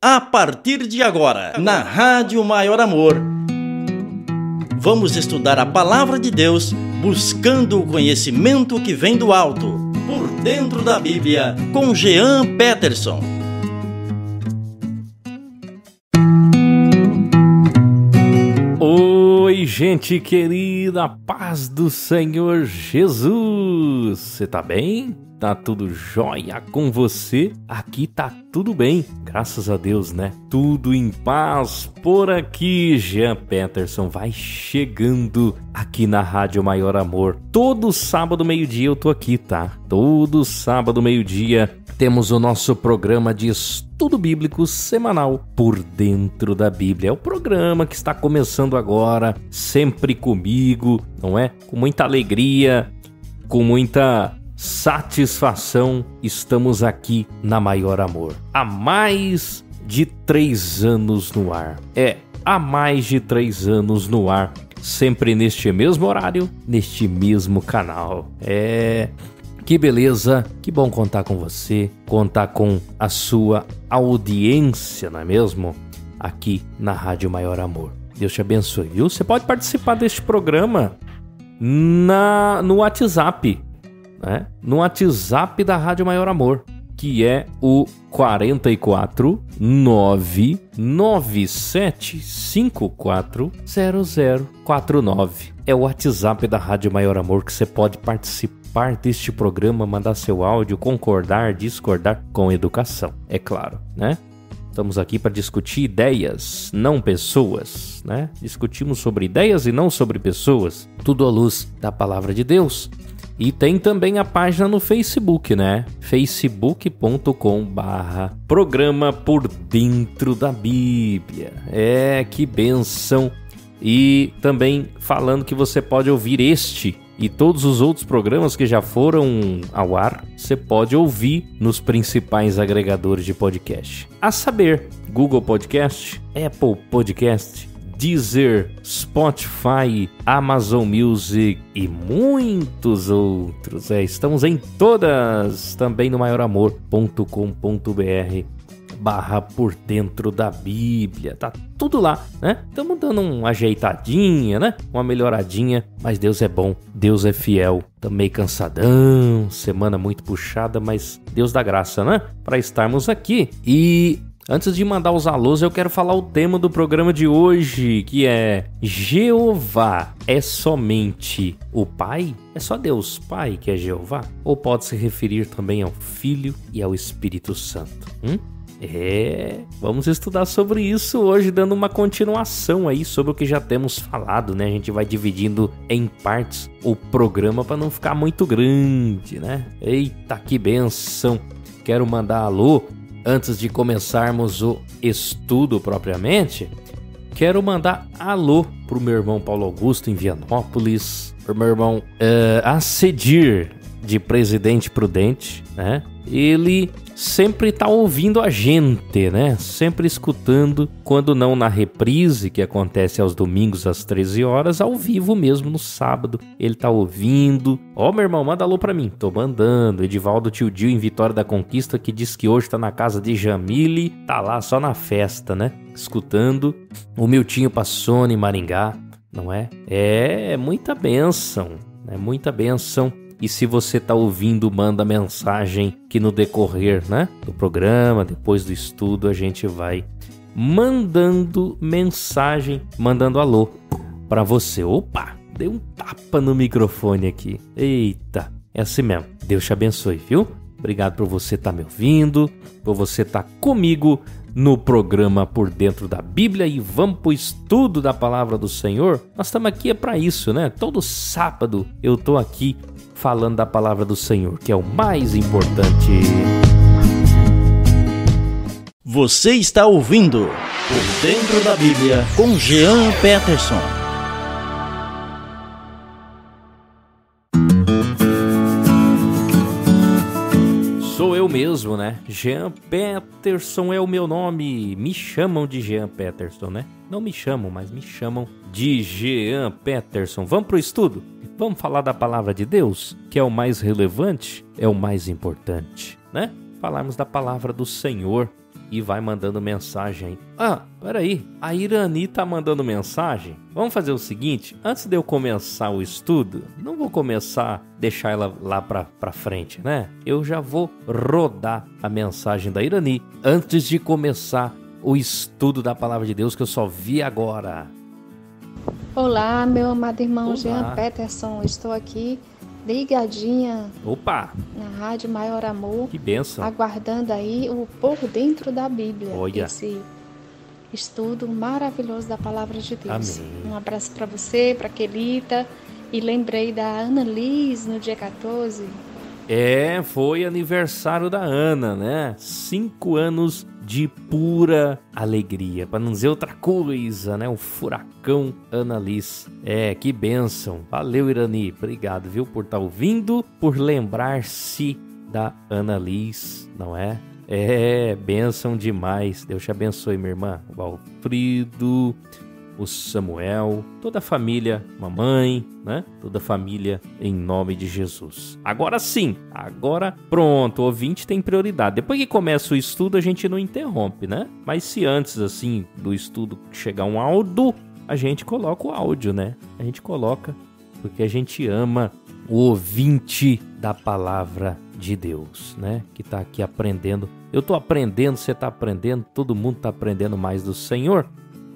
A partir de agora, na Rádio Maior Amor, vamos estudar a Palavra de Deus, buscando o conhecimento que vem do alto, por dentro da Bíblia, com Jean Peterson. Oi, gente querida, paz do Senhor Jesus. Você tá bem? Tá tudo jóia com você? Aqui tá tudo bem, graças a Deus, né? Tudo em paz por aqui. Jean Peterson vai chegando aqui na Rádio Maior Amor. Todo sábado meio-dia eu tô aqui, tá? Todo sábado meio-dia temos o nosso programa de estudo bíblico semanal Por Dentro da Bíblia. É o programa que está começando agora, sempre comigo, não é? Com muita alegria, com muita satisfação, estamos aqui na Maior Amor. Há mais de 3 anos no ar. Há mais de 3 anos no ar. Sempre neste mesmo horário, neste mesmo canal. Que beleza, que bom contar com você, contar com a sua audiência, não é mesmo? Aqui na Rádio Maior Amor. Deus te abençoe, viu? Você pode participar deste programa no WhatsApp. No WhatsApp da Rádio Maior Amor, que é o 44 99754 0049. É o WhatsApp da Rádio Maior Amor que você pode participar deste programa, mandar seu áudio, concordar, discordar com educação, é claro, né? Estamos aqui para discutir ideias, não pessoas, né? Discutimos sobre ideias e não sobre pessoas, tudo à luz da Palavra de Deus. E tem também a página no Facebook, né? facebook.com/programa Por Dentro da Bíblia. Que bênção! E também falando que você pode ouvir este e todos os outros programas que já foram ao ar, você pode ouvir nos principais agregadores de podcast. A saber, Google Podcast, Apple Podcast, Deezer, Spotify, Amazon Music e muitos outros. Estamos em todas, também no maior-amor.com.br/por dentro da Bíblia. Tá tudo lá, né? Estamos dando uma ajeitadinha, né? Uma melhoradinha, mas Deus é bom, Deus é fiel. Tô meio cansadão, semana muito puxada, mas Deus dá graça, né? Para estarmos aqui. E antes de mandar os alôs, eu quero falar o tema do programa de hoje, que é Jeová é somente o Pai? É só Deus Pai que é Jeová? Ou pode se referir também ao Filho e ao Espírito Santo? Vamos estudar sobre isso hoje, dando uma continuação aí sobre o que já temos falado, né? A gente vai dividindo em partes o programa para não ficar muito grande, né? Eita, que benção! Quero mandar alô. Antes de começarmos o estudo propriamente, quero mandar alô pro meu irmão Paulo Augusto em Vianópolis, pro meu irmão Acedir de Presidente Prudente, né? Ele sempre tá ouvindo a gente, né? Sempre escutando, quando não na reprise, que acontece aos domingos às 13 horas, ao vivo mesmo no sábado. Ele tá ouvindo. Meu irmão, manda alô pra mim. Tô mandando. Edivaldo Tio Dio em Vitória da Conquista, que diz que hoje tá na casa de Jamile, tá lá só na festa, né? Escutando. O Miltinho Passoni em Maringá, não é? É muita bênção, é muita bênção. E se você tá ouvindo, manda mensagem que no decorrer, né, do programa, depois do estudo, a gente vai mandando mensagem, mandando alô pra você. Opa, dei um tapa no microfone aqui. Eita, é assim mesmo. Deus te abençoe, viu? Obrigado por você estar me ouvindo, por você estar comigo no programa Por Dentro da Bíblia. E vamos pro estudo da Palavra do Senhor. Nós estamos aqui para isso, né? Todo sábado eu tô aqui falando da Palavra do Senhor, que é o mais importante. Você está ouvindo Por Dentro da Bíblia com Jean Peterson. Sou eu mesmo, né? Jean Peterson é o meu nome. Me chamam de Jean Peterson, né? Não me chamam, mas me chamam de Jean Peterson. Vamos pro estudo? Vamos falar da Palavra de Deus, que é o mais relevante, é o mais importante, né? Falarmos da Palavra do Senhor. e vai mandando mensagem aí. Ah, peraí, a Irani tá mandando mensagem? Vamos fazer o seguinte, antes de eu começar o estudo, não vou começar, deixar ela lá pra frente, né? Eu já vou rodar a mensagem da Irani antes de começar o estudo da Palavra de Deus, que eu só vi agora. Olá, meu amado irmão Olá. Jean Peterson, estou aqui ligadinha Opa, na Rádio Maior Amor, que bênção. aguardando aí o Por Dentro da Bíblia, Olha. esse estudo maravilhoso da Palavra de Deus. Amém. Um abraço para você, para Quelita, e lembrei da Ana Liz no dia 14. Foi aniversário da Ana, né? 5 anos de pura alegria, para não dizer outra coisa, né? O furacão Ana Liz. Que bênção. Valeu, Irani. Obrigado, viu, por estar ouvindo, por lembrar-se da Ana Liz, não é? Bênção demais. Deus te abençoe, minha irmã. O Alfredo, o Samuel, toda a família, mamãe, né? Toda a família em nome de Jesus. Agora sim, agora pronto, o ouvinte tem prioridade. Depois que começa o estudo, a gente não interrompe, né? Mas se antes, assim, do estudo chegar um áudio, a gente coloca o áudio, né? A gente coloca, porque a gente ama o ouvinte da palavra de Deus, né? Que tá aqui aprendendo. Eu tô aprendendo, você tá aprendendo, todo mundo tá aprendendo mais do Senhor.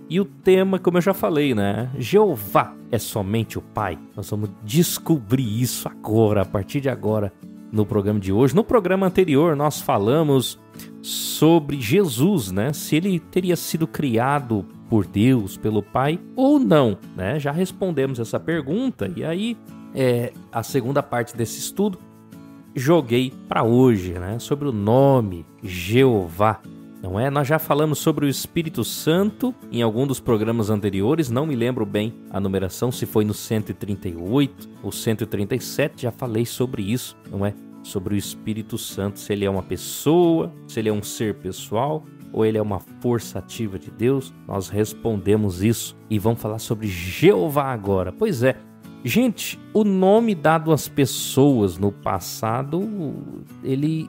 E o tema, como eu já falei, né? Jeová é somente o Pai. Nós vamos descobrir isso agora, a partir de agora, no programa de hoje. No programa anterior, nós falamos sobre Jesus, né? Se ele teria sido criado por Deus, pelo Pai, ou não, né? Já respondemos essa pergunta. E aí, a segunda parte desse estudo, joguei para hoje, né? Sobre o nome Jeová. Não é? Nós já falamos sobre o Espírito Santo em algum dos programas anteriores, não me lembro bem a numeração, se foi no 138 ou 137, já falei sobre isso, não é? Sobre o Espírito Santo, se ele é uma pessoa, se ele é um ser pessoal, ou ele é uma força ativa de Deus. Nós respondemos isso e vamos falar sobre Jeová agora. Pois é, gente, o nome dado às pessoas no passado, ele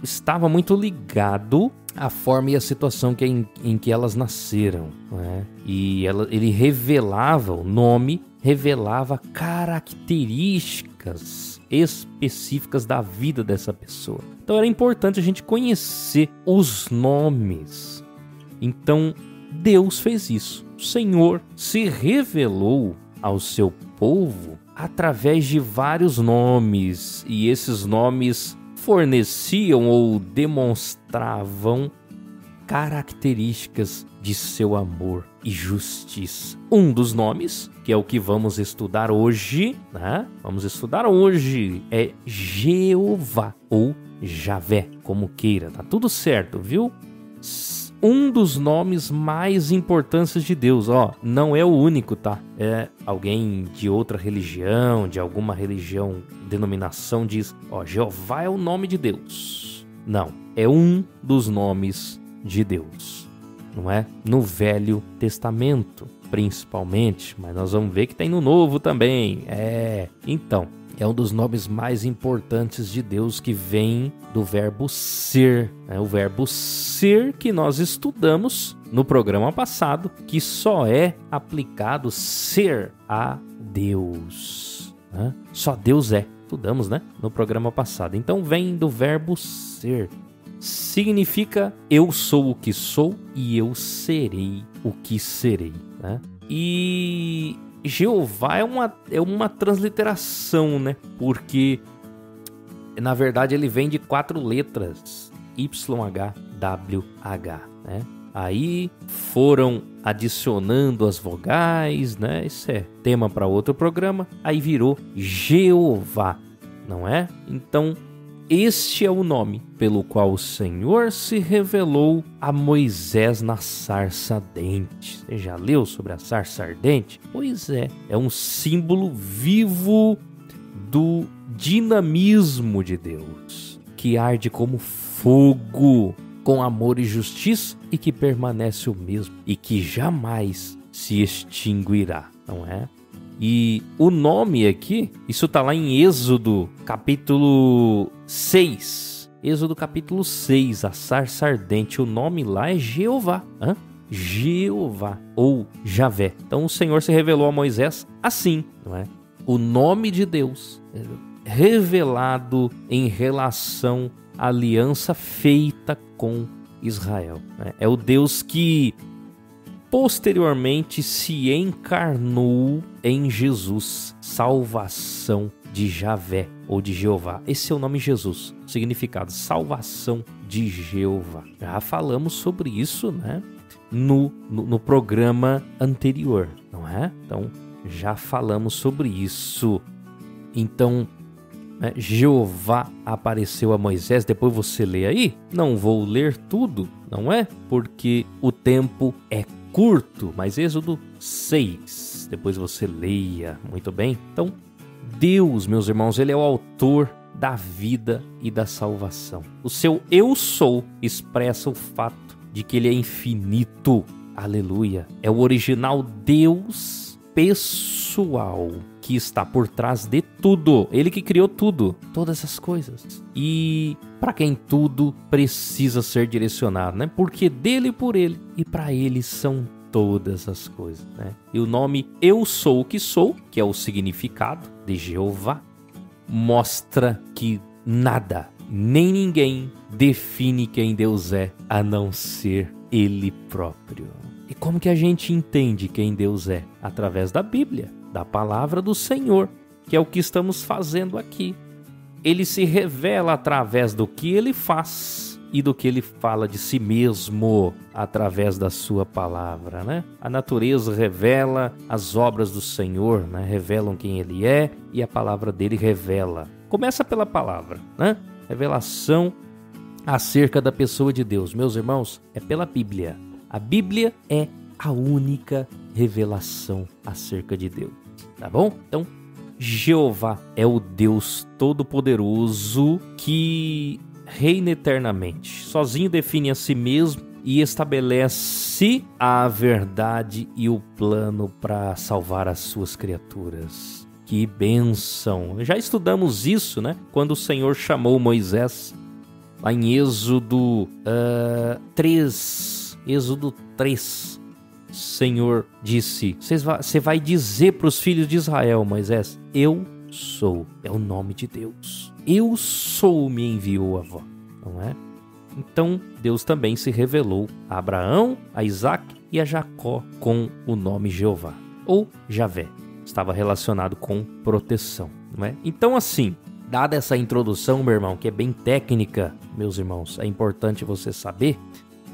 estava muito ligado à forma e à situação em que elas nasceram, né? E ele revelava, o nome revelava características específicas da vida dessa pessoa. Então era importante a gente conhecer os nomes. Então Deus fez isso. O Senhor se revelou ao seu povo através de vários nomes, e esses nomes forneciam ou demonstravam características de seu amor e justiça. Um dos nomes, que é o que vamos estudar hoje, né? Vamos estudar hoje, é Jeová ou Javé, como queira, tá tudo certo, viu? Um dos nomes mais importantes de Deus, não é o único, tá? Alguém de outra religião, de alguma religião, denominação diz, Jeová é o nome de Deus. Não, é um dos nomes de Deus, não é? No Velho Testamento, principalmente, mas nós vamos ver que tem no Novo também. Então, é um dos nomes mais importantes de Deus, que vem do verbo ser, né? O verbo ser que nós estudamos no programa passado, que só é aplicado ser a Deus, né? Só Deus é. Estudamos, né? No programa passado. Então vem do verbo ser. Significa eu sou o que sou e eu serei o que serei, né? E Jeová é uma transliteração, né? Porque, na verdade, ele vem de 4 letras. YHWH, né? Aí foram adicionando as vogais, né? Isso é tema para outro programa. Aí virou Jeová, não é? Então, este é o nome pelo qual o Senhor se revelou a Moisés na sarça ardente. Você já leu sobre a sarça ardente? Pois é um símbolo vivo do dinamismo de Deus, que arde como fogo, com amor e justiça, e que permanece o mesmo, e que jamais se extinguirá, não é? E o nome aqui, isso está lá em Êxodo, capítulo 6, Êxodo capítulo 6, a sarça ardente, o nome lá é Jeová. Jeová ou Javé. Então o Senhor se revelou a Moisés assim, não é? O nome de Deus revelado em relação à aliança feita com Israel. É o Deus que posteriormente se encarnou em Jesus, salvação de Javé ou de Jeová. Esse é o nome Jesus, significado salvação de Jeová. Já falamos sobre isso, né? No programa anterior, não é? Então, já falamos sobre isso. Então, Jeová apareceu a Moisés, depois você lê aí. Não vou ler tudo, não é? Porque o tempo é curto, mas Êxodo 6, depois você leia, muito bem? Então, Deus, meus irmãos, Ele é o autor da vida e da salvação. O seu eu sou expressa o fato de que Ele é infinito. Aleluia. É o original Deus pessoal que está por trás de tudo. Ele que criou tudo, todas as coisas. E para quem tudo precisa ser direcionado, né? Porque dele, por ele e para ele são todas as coisas, né? E o nome Eu Sou o que Sou, que é o significado de Jeová, mostra que nada, nem ninguém define quem Deus é, a não ser Ele próprio. E como que a gente entende quem Deus é? Através da Bíblia, da palavra do Senhor, que é o que estamos fazendo aqui. Ele se revela através do que Ele faz e do que Ele fala de si mesmo através da sua palavra, né? A natureza revela as obras do Senhor, né? Revelam quem Ele é e a palavra dele revela. Começa pela palavra, né? Revelação acerca da pessoa de Deus. Meus irmãos, é pela Bíblia. A Bíblia é a única revelação acerca de Deus, tá bom? Então, Jeová é o Deus Todo-Poderoso que reina eternamente. Sozinho define a si mesmo e estabelece a verdade e o plano para salvar as suas criaturas. Que bênção! Já estudamos isso, né? Quando o Senhor chamou Moisés, lá em Êxodo 3. Êxodo 3. O Senhor disse: você vai dizer para os filhos de Israel, Moisés, eu sou, é o nome de Deus. Eu sou me enviou a vós, não é? Então, Deus também se revelou a Abraão, a Isaac e a Jacó com o nome Jeová, ou Javé. Estava relacionado com proteção, não é? Então, assim, dada essa introdução, meu irmão, que é bem técnica, meus irmãos, é importante você saber,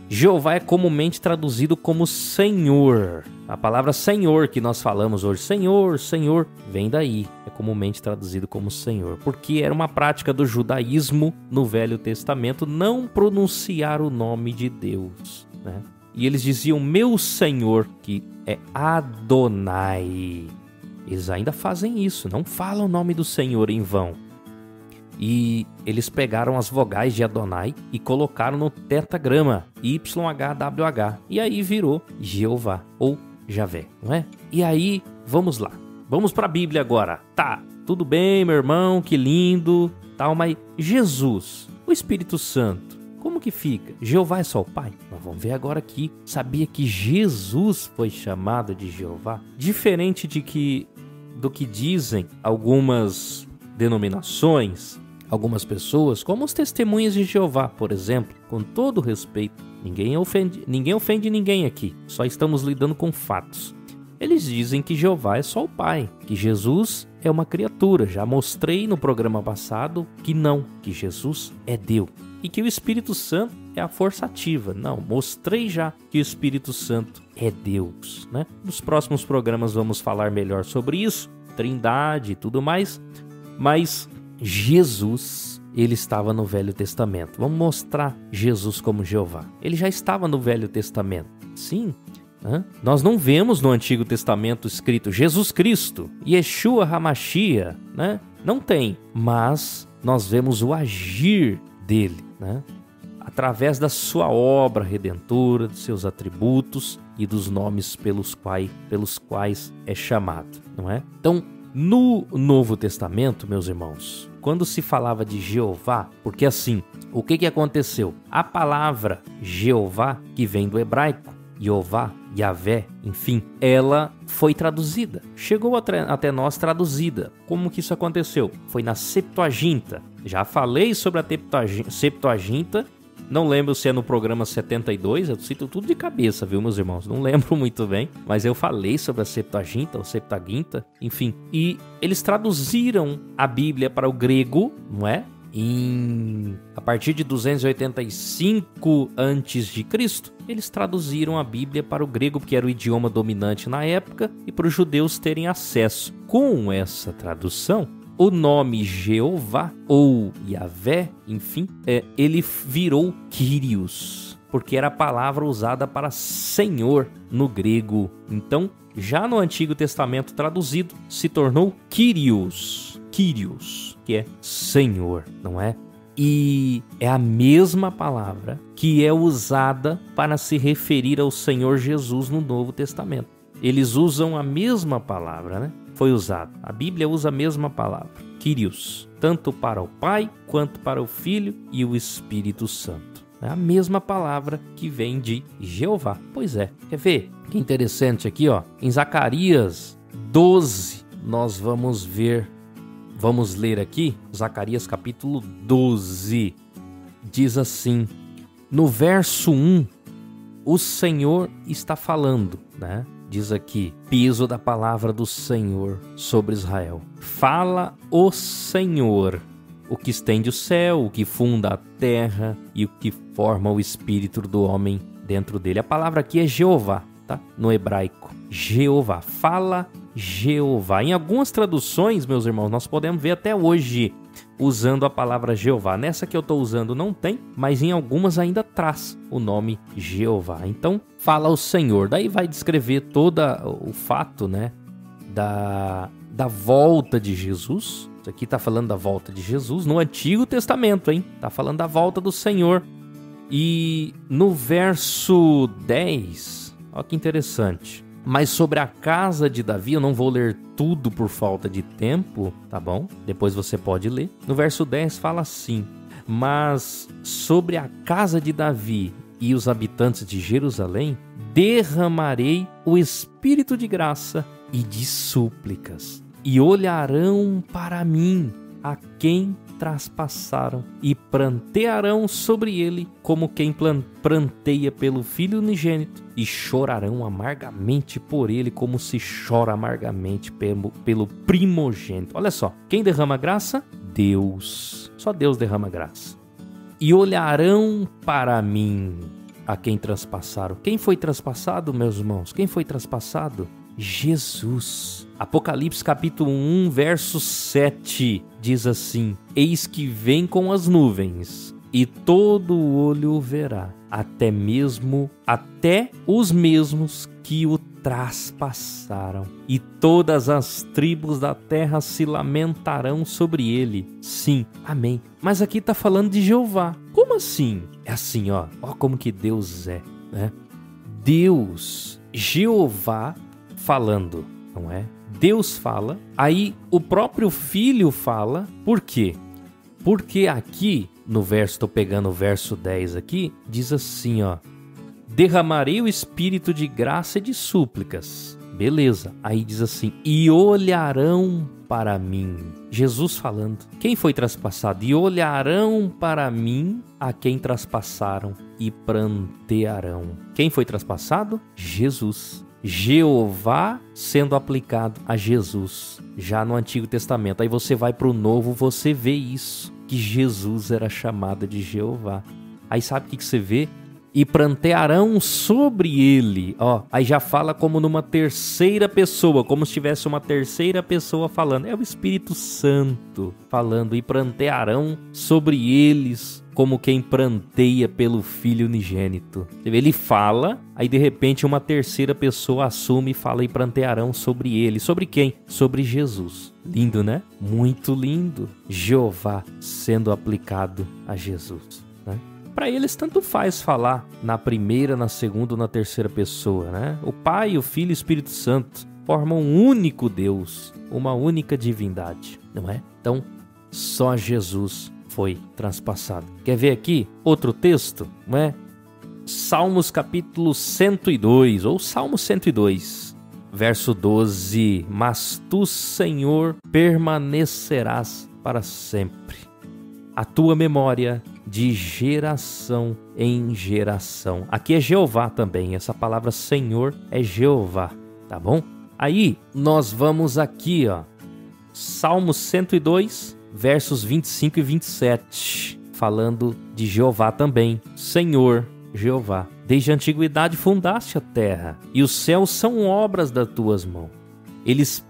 Jeová é comumente traduzido como Senhor. A palavra Senhor que nós falamos hoje, Senhor, Senhor, vem daí. É comumente traduzido como Senhor, porque era uma prática do judaísmo no Velho Testamento não pronunciar o nome de Deus, né? E eles diziam meu Senhor, que é Adonai. Eles ainda fazem isso, não falam o nome do Senhor em vão. E eles pegaram as vogais de Adonai e colocaram no tetagrama YHWH. E aí virou Jeová ou Javé, não é? E aí, vamos lá. Vamos para a Bíblia agora. Tá, tudo bem, meu irmão, que lindo, tal, mas Jesus, o Espírito Santo, como que fica? Jeová é só o Pai? Nós vamos ver agora aqui. Sabia que Jesus foi chamado de Jeová? Diferente do que dizem algumas denominações, algumas pessoas, como os testemunhas de Jeová, por exemplo, com todo respeito, ninguém ofende ninguém aqui, só estamos lidando com fatos. Eles dizem que Jeová é só o Pai, que Jesus é uma criatura. Já mostrei no programa passado que não, que Jesus é Deus e que o Espírito Santo é a força ativa. Não, mostrei já que o Espírito Santo é Deus, né? Nos próximos programas vamos falar melhor sobre isso, Trindade e tudo mais, mas Jesus, ele estava no Velho Testamento. Vamos mostrar Jesus como Jeová. Ele já estava no Velho Testamento. Sim. Nós não vemos no Antigo Testamento escrito Jesus Cristo, Yeshua HaMashiach, né? Não tem. Mas nós vemos o agir dele, né? Através da sua obra redentora, dos seus atributos e dos nomes pelos quais é chamado, não é? Então, no Novo Testamento, meus irmãos, quando se falava de Jeová, porque assim, o que aconteceu? A palavra Jeová, que vem do hebraico, Jeová, Yahvé, enfim, ela foi traduzida. Chegou até nós traduzida. Como que isso aconteceu? Foi na Septuaginta. Já falei sobre a Septuaginta. Não lembro se é no programa 72, eu cito tudo de cabeça, viu, meus irmãos? Não lembro muito bem, mas eu falei sobre a Septuaginta, ou Septuaginta, enfim. E eles traduziram a Bíblia para o grego, não é? A partir de 285 a.C., eles traduziram a Bíblia para o grego, porque era o idioma dominante na época, e para os judeus terem acesso. Com essa tradução, o nome Jeová, ou Yahvé, enfim, ele virou Kyrios, porque era a palavra usada para Senhor no grego. Então, já no Antigo Testamento traduzido, se tornou Kyrios, que é Senhor, não é? E é a mesma palavra que é usada para se referir ao Senhor Jesus no Novo Testamento. Eles usam a mesma palavra, né? Foi usado. A Bíblia usa a mesma palavra, Kyrios, tanto para o Pai quanto para o Filho e o Espírito Santo. É a mesma palavra que vem de Jeová. Pois é. Quer ver? Que interessante aqui, ó. Em Zacarias 12, nós vamos ler aqui, Zacarias capítulo 12. Diz assim, no verso 1, o Senhor está falando, né? Diz aqui, peso da palavra do Senhor sobre Israel. Fala o Senhor, o que estende o céu, o que funda a terra e o que forma o espírito do homem dentro dele. A palavra aqui é Jeová, tá? No hebraico. Jeová. Fala Jeová. Em algumas traduções, meus irmãos, nós podemos ver até hoje usando a palavra Jeová. Nessa que eu estou usando não tem, mas em algumas ainda traz o nome Jeová. Então, fala o Senhor. Daí vai descrever todo o fato, né, da volta de Jesus. Isso aqui está falando da volta de Jesus no Antigo Testamento, hein? Está falando da volta do Senhor. E no verso 10, olha que interessante. Mas sobre a casa de Davi, eu não vou ler tudo por falta de tempo, tá bom? Depois você pode ler. No verso 10 fala assim, mas sobre a casa de Davi e os habitantes de Jerusalém, derramarei o espírito de graça e de súplicas, e olharão para mim a quem traspassaram, e prantearão sobre ele como quem pranteia pelo filho unigênito, e chorarão amargamente por ele como se chora amargamente pelo primogênito. Olha só, quem derrama graça? Deus. Só Deus derrama graça. E olharão para mim a quem traspassaram. Quem foi traspassado, meus irmãos? Quem foi traspassado? Jesus. Apocalipse capítulo 1, verso 7 diz assim, eis que vem com as nuvens, e todo olho o verá, até os mesmos que o traspassaram, e todas as tribos da terra se lamentarão sobre ele. Sim, amém. Mas aqui está falando de Jeová. Como assim? É assim, ó como que Deus é, né? Deus, Jeová falando, não é? Deus fala, aí o próprio Filho fala. Por quê? Porque aqui no verso, estou pegando o verso 10 aqui, diz assim, ó, derramarei o espírito de graça e de súplicas. Beleza. Aí diz assim, e olharão para mim. Jesus falando. Quem foi traspassado? E olharão para mim a quem traspassaram e prantearão. Quem foi traspassado? Jesus. Jeová sendo aplicado a Jesus, já no Antigo Testamento. Aí você vai para o Novo, você vê isso, que Jesus era chamado de Jeová. Aí sabe o que você vê? E prantearão sobre ele. Aí já fala como numa terceira pessoa, como se tivesse uma terceira pessoa falando. É o Espírito Santo falando. E prantearão sobre eles como quem pranteia pelo Filho unigênito. Ele fala, aí de repente uma terceira pessoa assume e fala, e prantearão sobre ele. Sobre quem? Sobre Jesus. Lindo, né? Muito lindo. Jeová sendo aplicado a Jesus, né? Para eles tanto faz falar na primeira, na segunda ou na terceira pessoa, né? O Pai, o Filho e o Espírito Santo formam um único Deus, uma única divindade, não é? Então, Só Jesus foi transpassado. Quer ver aqui outro texto? Não é? Salmos capítulo 102, ou Salmo 102, verso 12. Mas tu, Senhor, permanecerás para sempre. A tua memória de geração em geração. Aqui é Jeová também. Essa palavra Senhor é Jeová, tá bom? Aí nós vamos aqui, ó. Salmo 102, versos 25 e 27. Falando de Jeová também. Senhor, Jeová, desde a antiguidade fundaste a terra, e os céus são obras das tuas mãos. Eles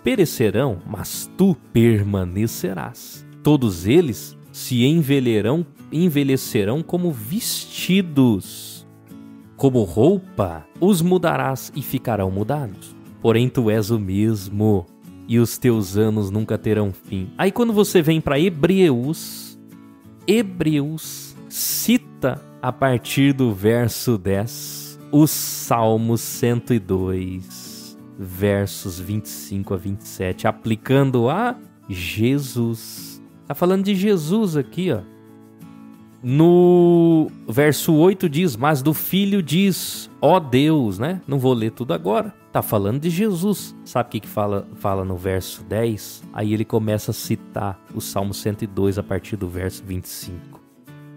perecerão, mas tu permanecerás. Todos eles se envelhecerão como vestidos. Como roupa, os mudarás e ficarão mudados. Porém, tu és o mesmo, e os teus anos nunca terão fim. Aí quando você vem para Hebreus cita a partir do verso 10 o Salmo 102, versos 25 a 27, aplicando a Jesus. Tá falando de Jesus aqui, ó. No verso 8 diz, mas do Filho diz, ó Deus, né? Não vou ler tudo agora. Tá falando de Jesus. Sabe o que fala no verso 10? Aí ele começa a citar o Salmo 102 a partir do verso 25.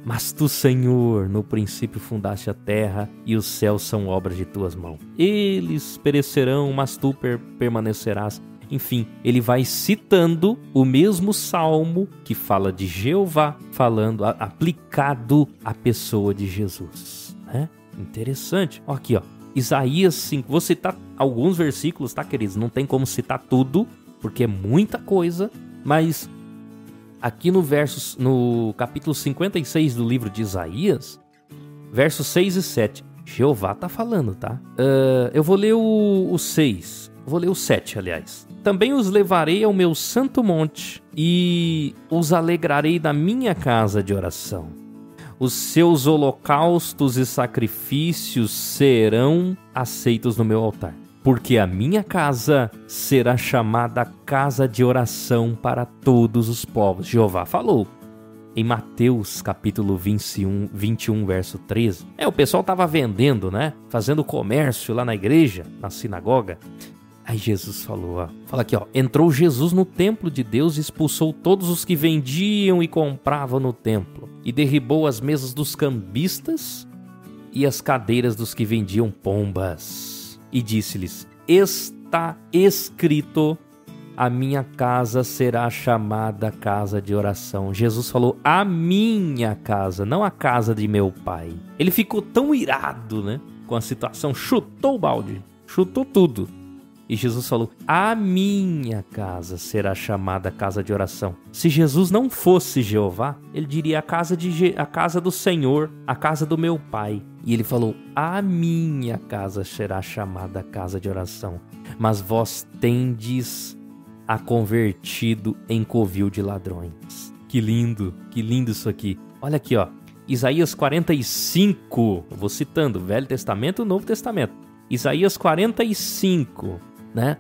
Mas tu, Senhor, no princípio fundaste a terra, e os céus são obras de tuas mãos. Eles perecerão, mas tu permanecerás. Enfim, ele vai citando o mesmo salmo que fala de Jeová, falando, aplicado à pessoa de Jesus, né? Interessante. Ó, aqui, ó, Isaías 5. Vou citar alguns versículos, tá, queridos? Não tem como citar tudo, porque é muita coisa, mas aqui no capítulo 56 do livro de Isaías, versos 6 e 7, Jeová tá falando, tá? Eu vou ler o 6, vou ler o 7, aliás. Também os levarei ao meu santo monte e os alegrarei da minha casa de oração. Os seus holocaustos e sacrifícios serão aceitos no meu altar. Porque a minha casa será chamada casa de oração para todos os povos. Jeová falou em Mateus capítulo 21, verso 13. O pessoal estava vendendo, né? Fazendo comércio lá na igreja, na sinagoga. Aí Jesus falou, ó. Fala aqui, ó. Entrou Jesus no templo de Deus e expulsou todos os que vendiam e compravam no templo. E derribou as mesas dos cambistas e as cadeiras dos que vendiam pombas. E disse-lhes, está escrito, a minha casa será chamada casa de oração. Jesus falou, a minha casa, não a casa de meu pai. Ele ficou tão irado, né, com a situação, chutou o balde, chutou tudo. E Jesus falou, a minha casa será chamada casa de oração. Se Jesus não fosse Jeová, ele diria a casa do Senhor, a casa do meu pai. E ele falou, a minha casa será chamada casa de oração. Mas vós tendes a convertido em covil de ladrões. Que lindo isso aqui. Olha aqui, ó. Isaías 45, eu vou citando, Velho Testamento e Novo Testamento. Isaías 45, né?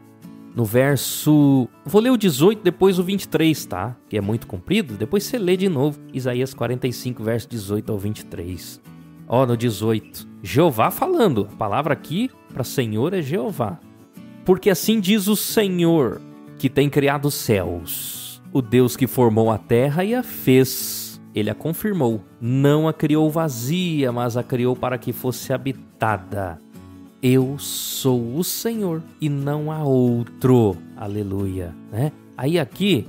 No verso... Vou ler o 18, depois o 23, tá? Que é muito comprido. Depois você lê de novo. Isaías 45, verso 18 ao 23. Ó, no 18. Jeová falando. A palavra aqui para Senhor é Jeová. Porque assim diz o Senhor, que tem criado os céus. O Deus que formou a terra e a fez. Ele a confirmou. Não a criou vazia, mas a criou para que fosse habitada. Eu sou o Senhor e não há outro. Aleluia, né? Aí aqui,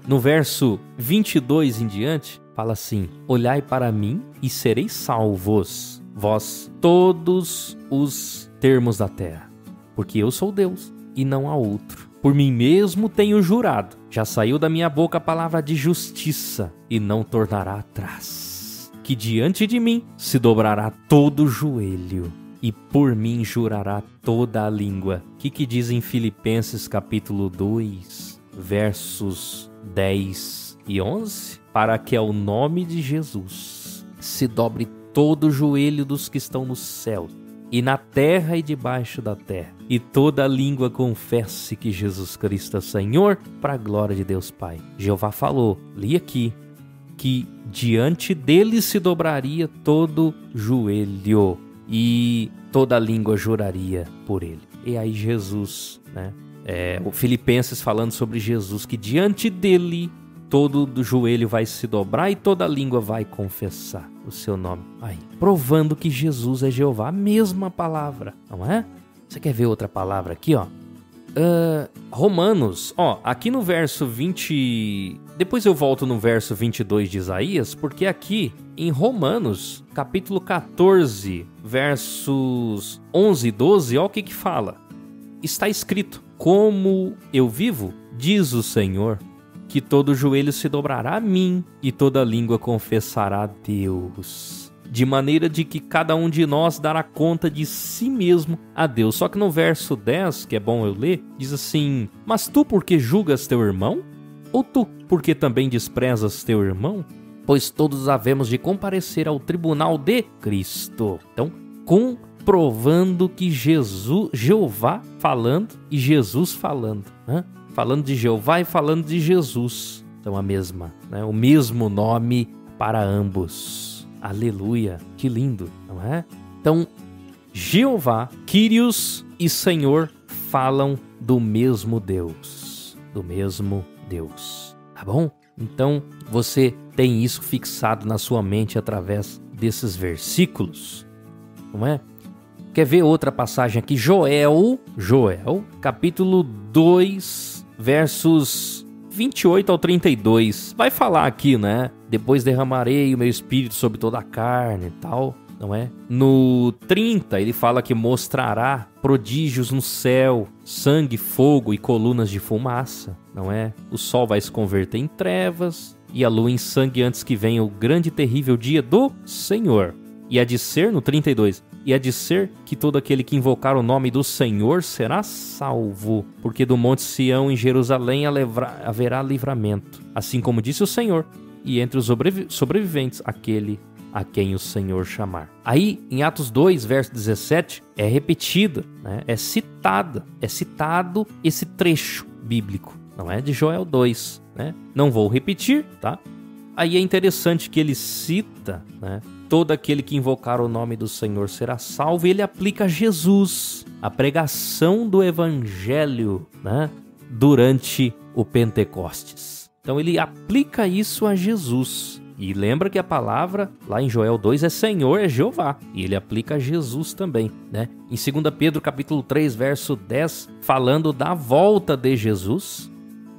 no verso 22 em diante, fala assim, olhai para mim e sereis salvos, vós todos os termos da terra, porque eu sou Deus e não há outro. Por mim mesmo tenho jurado, já saiu da minha boca a palavra de justiça e não tornará atrás, que diante de mim se dobrará todo o joelho. E por mim jurará toda a língua. O que diz em Filipenses capítulo 2, versos 10 e 11? Para que ao nome de Jesus se dobre todo o joelho dos que estão nos céus e na terra e debaixo da terra. E toda língua confesse que Jesus Cristo é Senhor, para a glória de Deus Pai. Jeová falou, li aqui, que diante dele se dobraria todo joelho e toda língua juraria por ele. E aí Jesus, né? O Filipenses falando sobre Jesus, que diante dele todo joelho vai se dobrar e toda língua vai confessar o seu nome. Aí, provando que Jesus é Jeová, a mesma palavra, não é? Você quer ver outra palavra aqui, ó? Romanos, ó, aqui no verso 20... Depois eu volto no verso 22 de Isaías, porque aqui em Romanos, capítulo 14, versos 11 e 12, ó o que fala. Está escrito, como eu vivo, diz o Senhor, que todo joelho se dobrará a mim e toda língua confessará a Deus. De maneira de que cada um de nós dará conta de si mesmo a Deus. Só que no verso 10, que é bom eu ler, diz assim, mas tu porque julgas teu irmão? Ou tu porque também desprezas teu irmão? Pois todos havemos de comparecer ao tribunal de Cristo. Então, comprovando que Jeová falando e Jesus falando, né? Falando de Jeová e falando de Jesus. Então a mesma, né? O mesmo nome para ambos. Aleluia, que lindo, não é? Então, Jeová, Kyrios e Senhor falam do mesmo Deus. Do mesmo Deus, tá bom? Então, você tem isso fixado na sua mente através desses versículos, não é? Quer ver outra passagem aqui? Joel, capítulo 2, versos 28 ao 32. Vai falar aqui, né? Depois derramarei o meu espírito sobre toda a carne e tal, não é? No 30, ele fala que mostrará prodígios no céu, sangue, fogo e colunas de fumaça, não é? O sol vai se converter em trevas e a lua em sangue antes que venha o grande e terrível dia do Senhor. E há de ser, no 32, e há de ser que todo aquele que invocar o nome do Senhor será salvo, porque do monte Sião em Jerusalém haverá livramento, assim como disse o Senhor, e entre os sobreviventes aquele a quem o Senhor chamar. Aí, em Atos 2, verso 17, é repetida, né? É citado esse trecho bíblico, não é? De Joel 2, né? Não vou repetir, tá? Aí é interessante que ele cita, né? Todo aquele que invocar o nome do Senhor será salvo, e ele aplica a Jesus, a pregação do evangelho, né? Durante o Pentecostes. Então ele aplica isso a Jesus. E lembra que a palavra lá em Joel 2 é Senhor, é Jeová. E ele aplica a Jesus também, né? Em 2 Pedro capítulo 3, verso 10, falando da volta de Jesus,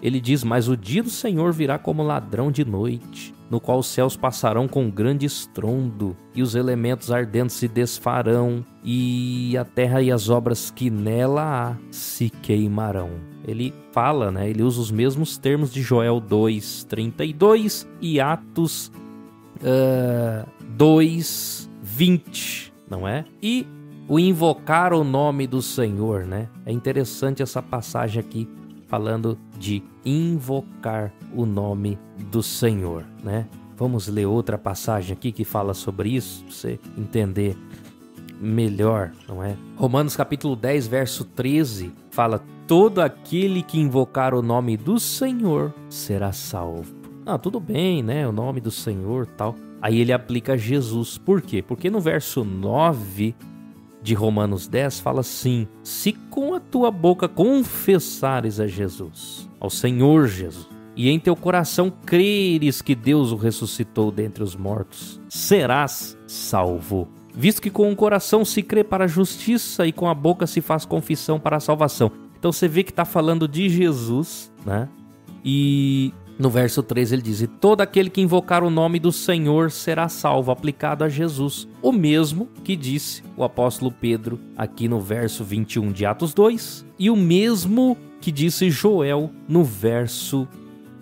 ele diz, mas o dia do Senhor virá como ladrão de noite, no qual os céus passarão com grande estrondo, e os elementos ardentes se desfarão, e a terra e as obras que nela há se queimarão. Ele fala, né? Ele usa os mesmos termos de Joel 2:32 e Atos 2:20, não é? E o invocar o nome do Senhor, né? É interessante essa passagem aqui, falando de invocar o nome do Senhor, né? Vamos ler outra passagem aqui que fala sobre isso, para você entender melhor, não é? Romanos capítulo 10, verso 13, fala, todo aquele que invocar o nome do Senhor será salvo. Ah, tudo bem, né? O nome do Senhor, tal. Aí ele aplica Jesus. Por quê? Porque no verso 9 de Romanos 10 fala assim, se com a tua boca confessares a Jesus, ao Senhor Jesus, e em teu coração creres que Deus o ressuscitou dentre os mortos, serás salvo. Visto que com o coração se crê para a justiça e com a boca se faz confissão para a salvação. Então você vê que está falando de Jesus, né? E no verso 3 ele diz, e todo aquele que invocar o nome do Senhor será salvo, aplicado a Jesus. O mesmo que disse o apóstolo Pedro aqui no verso 21 de Atos 2, e o mesmo que disse Joel no verso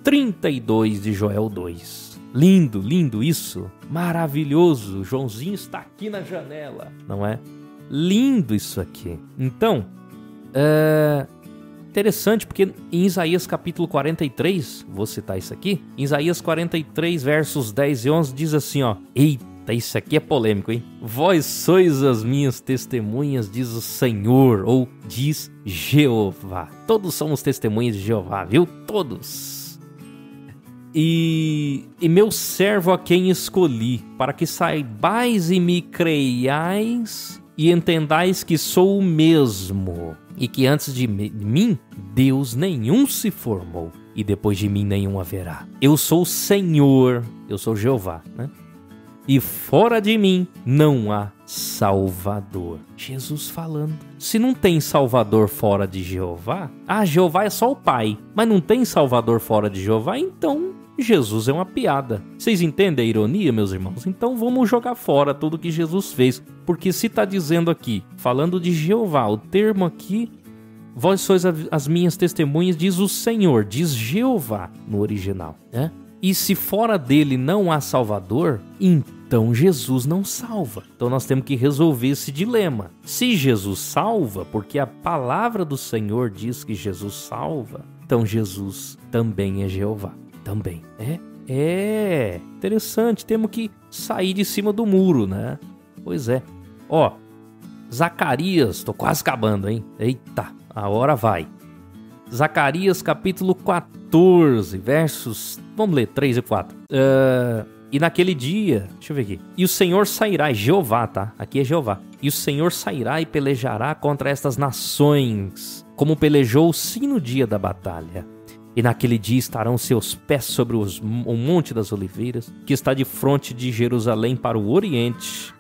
32 de Joel 2. Lindo, lindo isso, maravilhoso, Joãozinho está aqui na janela, não é? Lindo isso aqui. Então, interessante porque em Isaías capítulo 43, vou citar isso aqui, em Isaías 43 versos 10 e 11 diz assim, ó, eita, Eita, isso aqui é polêmico, hein? Vós sois as minhas testemunhas, diz o Senhor, ou diz Jeová. Todos somos testemunhas de Jeová, viu? Todos. E meu servo a quem escolhi, para que saibais e me creiais e entendais que sou o mesmo, e que antes de mim Deus nenhum se formou, e depois de mim nenhum haverá. Eu sou o Senhor, eu sou Jeová, né? E fora de mim não há Salvador. Jesus falando. Se não tem Salvador fora de Jeová, Jeová é só o Pai, mas não tem Salvador fora de Jeová, então Jesus é uma piada. Vocês entendem a ironia, meus irmãos? Então vamos jogar fora tudo que Jesus fez, porque se está dizendo aqui, falando de Jeová, o termo aqui, vós sois as minhas testemunhas, diz o Senhor, diz Jeová no original, né? E se fora dele não há Salvador, então Jesus não salva. Então nós temos que resolver esse dilema. Se Jesus salva, porque a palavra do Senhor diz que Jesus salva, então Jesus também é Jeová. Também. É interessante. Temos que sair de cima do muro, né? Pois é. Ó, Zacarias, tô quase acabando, hein? Eita, a hora vai. Zacarias capítulo 14, versos, vamos ler, 3 e 4. E naquele dia, deixa eu ver aqui. E o Senhor sairá, é Jeová, tá? Aqui é Jeová. E o Senhor sairá e pelejará contra estas nações, como pelejou sim no dia da batalha. E naquele dia estarão seus pés sobre o Monte das Oliveiras, que está de fronte de Jerusalém para o Oriente.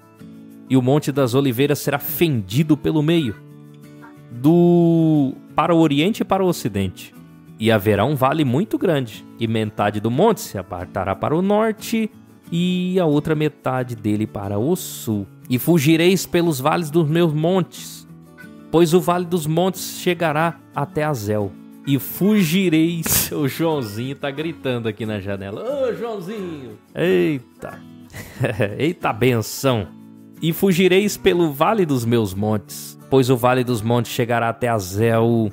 E o Monte das Oliveiras será fendido pelo meio, para o Oriente e para o Ocidente. E haverá um vale muito grande, e metade do monte se apartará para o norte, e a outra metade dele para o sul. E fugireis pelos vales dos meus montes, pois o vale dos montes chegará até Azel. E fugireis... O Joãozinho tá gritando aqui na janela. Ô, Joãozinho! Eita! Eita benção! E fugireis pelo vale dos meus montes, pois o vale dos montes chegará até Azel.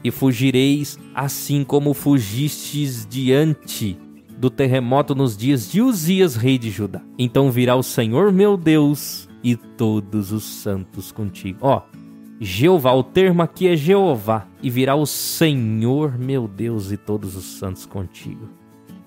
E fugireis assim como fugistes diante do terremoto nos dias de Uzias, rei de Judá. Então virá o Senhor meu Deus e todos os santos contigo. Ó, Jeová, o termo aqui é Jeová. E virá o Senhor meu Deus e todos os santos contigo.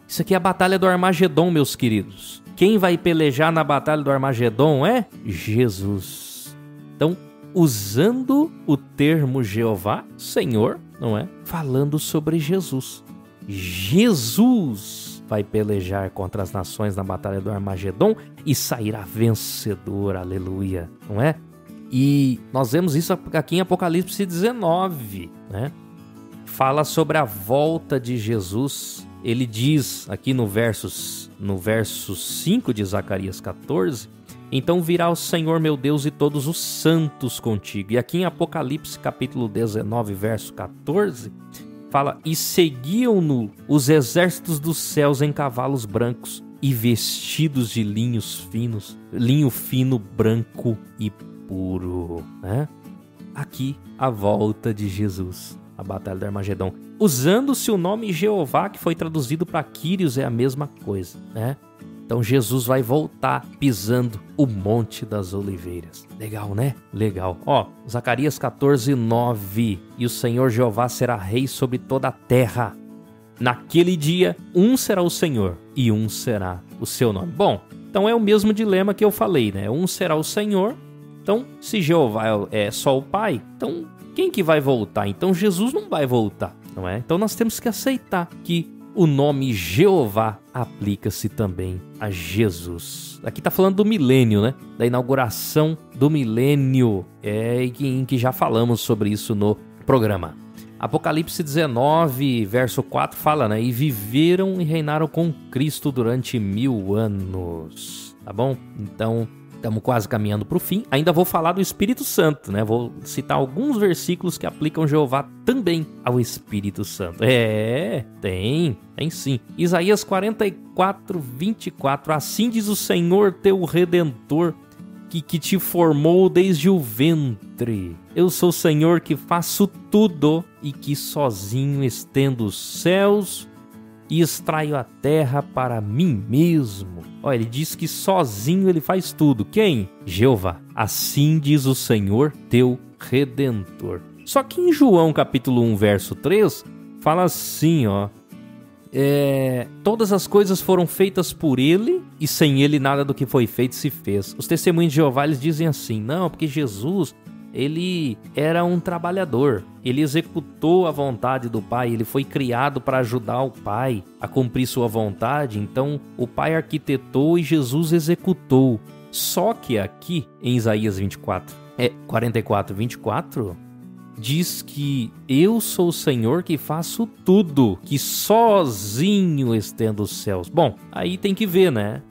Isso aqui é a batalha do Armagedon, meus queridos. Quem vai pelejar na batalha do Armagedon é Jesus. Então, usando o termo Jeová, Senhor, não é? Falando sobre Jesus. Jesus vai pelejar contra as nações na batalha do Armagedon e sairá vencedor, aleluia, não é? E nós vemos isso aqui em Apocalipse 19, né? Fala sobre a volta de Jesus. Ele diz aqui no verso 5 de Zacarias 14, então virá o Senhor meu Deus e todos os santos contigo. E aqui em Apocalipse capítulo 19, verso 14, fala, e seguiam-no os exércitos dos céus em cavalos brancos e vestidos de linho fino, branco e puro, né? Aqui a volta de Jesus, a batalha do Armagedon. Usando-se o nome Jeová, que foi traduzido para Quírios, é a mesma coisa, né? Então Jesus vai voltar pisando o Monte das Oliveiras. Legal, né? Legal. Ó, Zacarias 14, 9. E o Senhor Jeová será rei sobre toda a terra. Naquele dia, um será o Senhor e um será o seu nome. Bom, então é o mesmo dilema que eu falei, né? Um será o Senhor. Então, se Jeová é só o Pai, então quem que vai voltar? Então Jesus não vai voltar, não é? Então nós temos que aceitar que o nome Jeová aplica-se também a Jesus. Aqui está falando do milênio, né? Da inauguração do milênio, em que já falamos sobre isso no programa. Apocalipse 19, verso 4 fala, né? E viveram e reinaram com Cristo durante 1000 anos. Tá bom? Então, estamos quase caminhando para o fim. Ainda vou falar do Espírito Santo, né? Vou citar alguns versículos que aplicam Jeová também ao Espírito Santo. Tem sim. Isaías 44, 24. Assim diz o Senhor teu Redentor, que te formou desde o ventre. Eu sou o Senhor que faço tudo e que sozinho estendo os céus e extraio a terra para mim mesmo. Olha, ele diz que sozinho ele faz tudo. Quem? Jeová. Assim diz o Senhor, teu Redentor. Só que em João capítulo 1, verso 3, fala assim, ó. Todas as coisas foram feitas por ele e sem ele nada do que foi feito se fez. Os testemunhos de Jeová, eles dizem assim, não, porque Jesus, ele era um trabalhador, ele executou a vontade do Pai, ele foi criado para ajudar o Pai a cumprir sua vontade, então o Pai arquitetou e Jesus executou. Só que aqui em Isaías 44, 24, diz que eu sou o Senhor que faço tudo, que sozinho estendo os céus. Bom, aí tem que ver, né?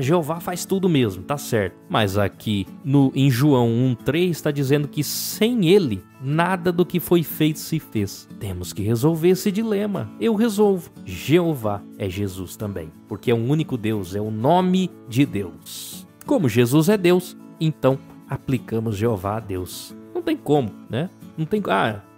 Jeová faz tudo mesmo, tá certo. Mas aqui em João 1,3 está dizendo que sem ele, nada do que foi feito se fez. Temos que resolver esse dilema. Eu resolvo. Jeová é Jesus também, porque é um único Deus, é o nome de Deus. Como Jesus é Deus, então aplicamos Jeová a Deus. Não tem como, né? Não tem...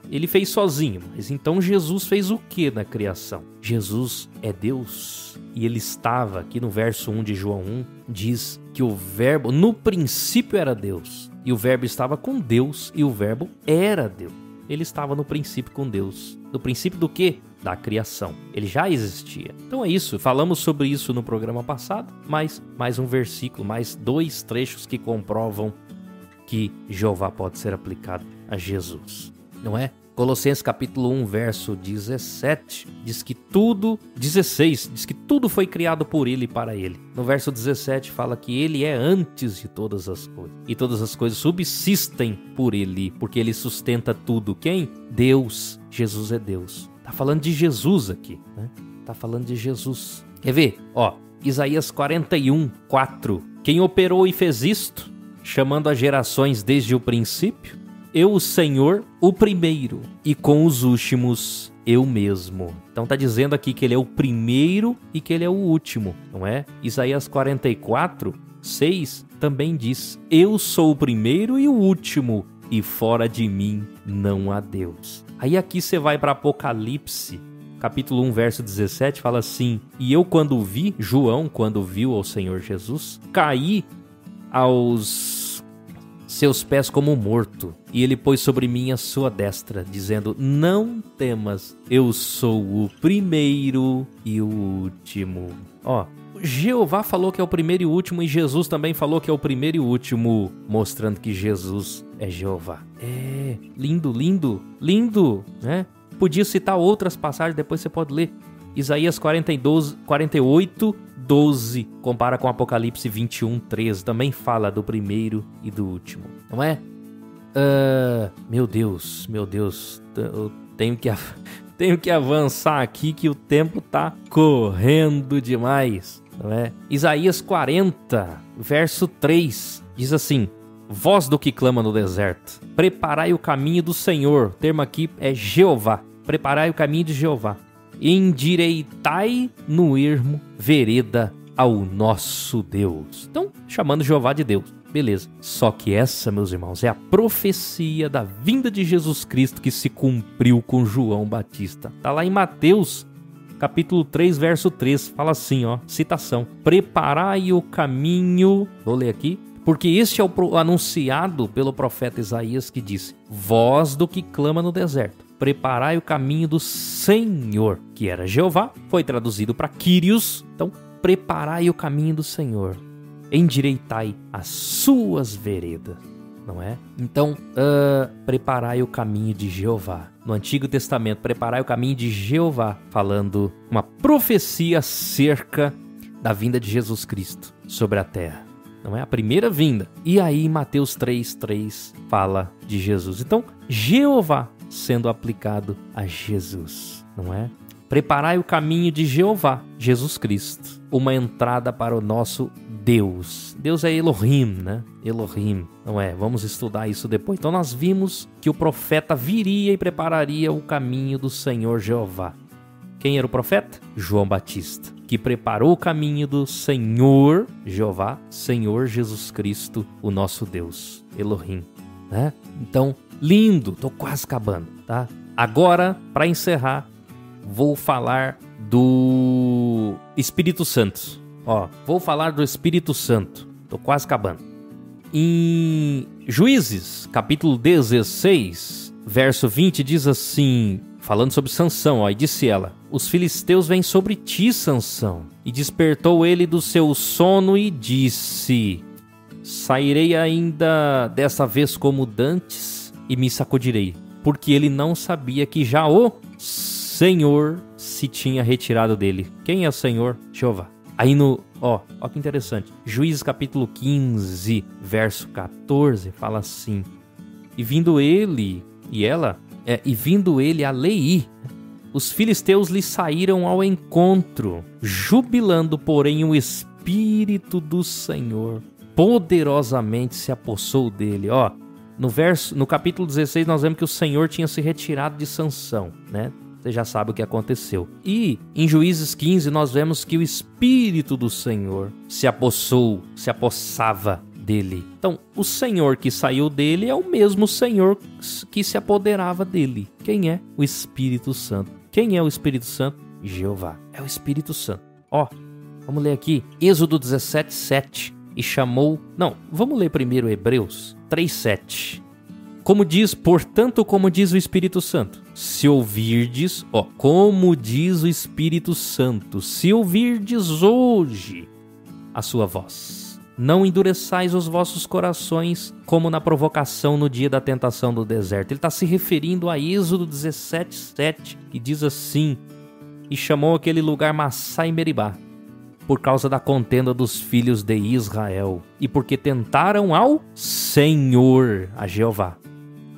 ele fez sozinho, mas então Jesus fez o que na criação? Jesus é Deus e ele estava, aqui no verso 1 de João 1, diz que o verbo no princípio era Deus e o verbo estava com Deus e o verbo era Deus. Ele estava no princípio com Deus. No princípio do quê? Da criação. Ele já existia. Então é isso, falamos sobre isso no programa passado, mas mais um versículo, mais 2 trechos que comprovam que Jeová pode ser aplicado a Jesus, não é? Colossenses capítulo 1, verso 17, diz que tudo foi criado por ele e para ele. No verso 17 fala que ele é antes de todas as coisas, e todas as coisas subsistem por ele, porque ele sustenta tudo. Quem? Deus. Jesus é Deus. Tá falando de Jesus aqui, né? Tá falando de Jesus. Quer ver? Ó, Isaías 41, 4. Quem operou e fez isto, chamando as gerações desde o princípio, eu, o Senhor, o primeiro, e com os últimos, eu mesmo. Então tá dizendo aqui que ele é o primeiro e que ele é o último, não é? Isaías 44, 6 também diz, eu sou o primeiro e o último, e fora de mim não há Deus. Aí aqui você vai para Apocalipse, capítulo 1, verso 17, fala assim, e eu quando vi, João quando viu ao Senhor Jesus, caí aos seus pés como morto, e ele pôs sobre mim a sua destra, dizendo, não temas, eu sou o primeiro e o último. Ó, Jeová falou que é o primeiro e o último, e Jesus também falou que é o primeiro e o último, mostrando que Jesus é Jeová. É, lindo, lindo, lindo, né? Podia citar outras passagens, depois você pode ler. Isaías 48, 12, compara com Apocalipse 21, 13, também fala do primeiro e do último, não é? Meu Deus, eu tenho que avançar aqui que o tempo tá correndo demais, não é? Isaías 40, verso 3, diz assim, voz do que clama no deserto, preparai o caminho do Senhor, o termo aqui é Jeová, preparai o caminho de Jeová. Endireitai no ermo vereda ao nosso Deus. Então, chamando Jeová de Deus. Beleza. Só que essa, meus irmãos, é a profecia da vinda de Jesus Cristo que se cumpriu com João Batista. Tá lá em Mateus, capítulo 3, verso 3. Fala assim, ó, citação. Preparai o caminho... Vou ler aqui. Porque este é o anunciado pelo profeta Isaías que disse, voz do que clama no deserto. Preparai o caminho do Senhor, que era Jeová, foi traduzido para Kyrios. Então, preparai o caminho do Senhor, endireitai as suas veredas, não é? Então, preparai o caminho de Jeová. No Antigo Testamento, preparai o caminho de Jeová, falando uma profecia acerca da vinda de Jesus Cristo sobre a terra. Não é a primeira vinda. E aí, Mateus 3:3 fala de Jesus. Então, Jeová sendo aplicado a Jesus, não é? Preparai o caminho de Jeová, Jesus Cristo, uma entrada para o nosso Deus. Deus é Elohim, né? Elohim, não é? Vamos estudar isso depois. Então nós vimos que o profeta viria e prepararia o caminho do Senhor Jeová. Quem era o profeta? João Batista, que preparou o caminho do Senhor Jeová, Senhor Jesus Cristo, o nosso Deus, Elohim, né? Então, lindo, tô quase acabando, tá? Agora, para encerrar, vou falar do Espírito Santo. Ó, vou falar do Espírito Santo. Tô quase acabando. Em Juízes, capítulo 16, verso 20, diz assim, falando sobre Sansão, ó, e disse ela: os filisteus vêm sobre ti, Sansão. E despertou ele do seu sono e disse: sairei ainda dessa vez como dantes e me sacudirei. Porque ele não sabia que já o Senhor se tinha retirado dele. Quem é o Senhor? Jeová. Aí ó que interessante. Juízes capítulo 15, verso 14, fala assim: e vindo ele a Leí, os filisteus lhe saíram ao encontro, jubilando, porém, o Espírito do Senhor poderosamente se apossou dele. Ó, no capítulo 16 nós vemos que o Senhor tinha se retirado de Sansão, né? Você já sabe o que aconteceu. E em Juízes 15 nós vemos que o Espírito do Senhor se apossava dele. Então, o Senhor que saiu dele é o mesmo Senhor que se apoderava dele. Quem é? O Espírito Santo. Quem é o Espírito Santo? Jeová. É o Espírito Santo. Ó, vamos ler aqui. Êxodo 17, 7. E chamou... Não, vamos ler primeiro Hebreus 3, 7. Portanto, como diz o Espírito Santo, se ouvirdes, como diz o Espírito Santo, se ouvirdes hoje a sua voz, não endureçais os vossos corações como na provocação no dia da tentação do deserto. Ele está se referindo a Êxodo 17, 7, que diz assim: e chamou aquele lugar Massá e Meribá, por causa da contenda dos filhos de Israel, e porque tentaram ao Senhor, a Jeová.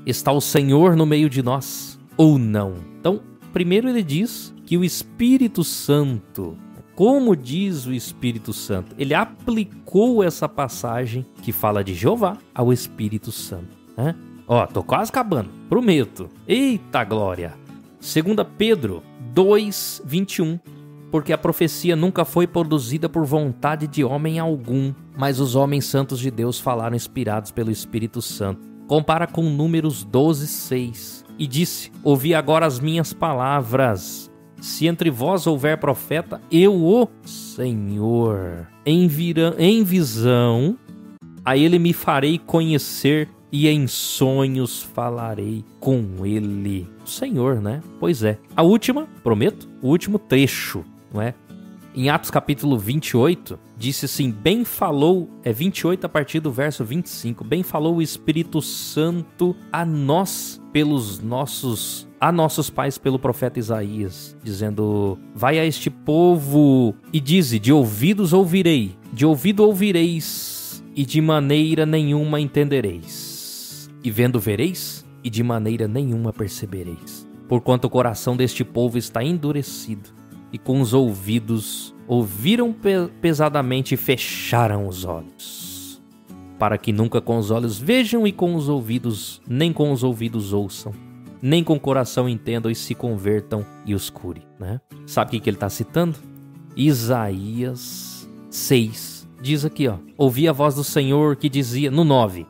Está o Senhor no meio de nós ou não? Então, primeiro ele diz que o Espírito Santo, como diz o Espírito Santo, ele aplicou essa passagem que fala de Jeová ao Espírito Santo, né? Ó, tô quase acabando, prometo. Eita glória! 2 Pedro 2, 21. Porque a profecia nunca foi produzida por vontade de homem algum, mas os homens santos de Deus falaram inspirados pelo Espírito Santo. Compara com Números 12, 6. E disse: ouvi agora as minhas palavras. Se entre vós houver profeta, eu, o Senhor, em visão, a ele me farei conhecer, e em sonhos falarei com ele. O Senhor, né? Pois é. A última, prometo, o último trecho, não é? Em Atos capítulo 28, disse assim: bem falou, 28 a partir do verso 25, bem falou o Espírito Santo a nós, a nossos pais pelo profeta Isaías, dizendo: vai a este povo e dize, de ouvidos ouvirei, de ouvido ouvireis, e de maneira nenhuma entendereis, e vendo vereis, e de maneira nenhuma percebereis, porquanto o coração deste povo está endurecido, e com os ouvidos ouviram pesadamente e fecharam os olhos, para que nunca com os olhos vejam e com os ouvidos, nem com os ouvidos ouçam, nem com o coração entendam e se convertam e os cure, né? Sabe o que ele está citando? Isaías 6, diz aqui, ó: ouvi a voz do Senhor que dizia, no 9,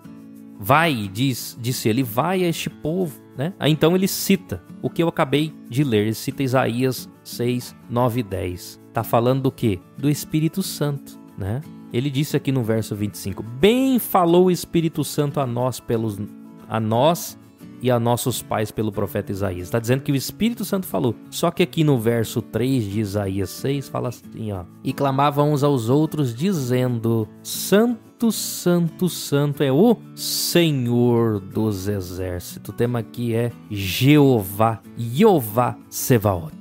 vai, disse ele, vai a este povo, né? Aí então ele cita o que eu acabei de ler, ele cita Isaías 6, 9 e 10. Tá falando do quê? Do Espírito Santo, né? Ele disse aqui no verso 25, bem falou o Espírito Santo a nós e a nossos pais pelo profeta Isaías. Está dizendo que o Espírito Santo falou. Só que aqui no verso 3 de Isaías 6 fala assim, ó: e clamavam uns aos outros dizendo, Santo, Santo, Santo é o Senhor dos exércitos. O tema aqui é Jeová, Jeová Sebaot.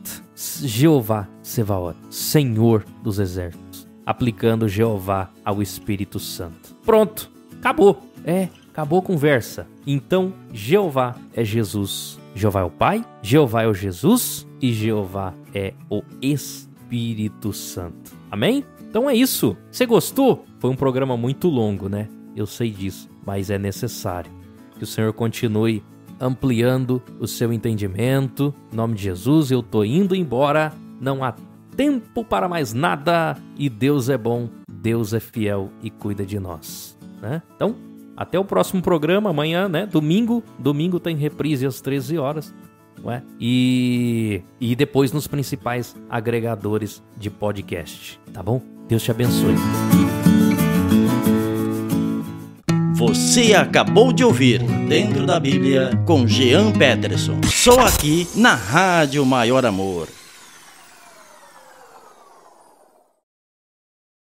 Jeová Sebaot, Senhor dos exércitos. Aplicando Jeová ao Espírito Santo. Pronto, acabou. Acabou a conversa. Então, Jeová é Jesus. Jeová é o Pai, Jeová é o Jesus e Jeová é o Espírito Santo. Amém? Então é isso. Você gostou? Foi um programa muito longo, né? Eu sei disso, mas é necessário que o Senhor continue ampliando o seu entendimento. Em nome de Jesus, eu tô indo embora. Não há tempo para mais nada. E Deus é bom, Deus é fiel e cuida de nós, né? Então, até o próximo programa, amanhã, né? Domingo tem reprise às 13 horas. não é? E depois nos principais agregadores de podcast, tá bom? Deus te abençoe. Você acabou de ouvir Dentro da Bíblia com Jean Peterson. Só aqui na Rádio Maior Amor.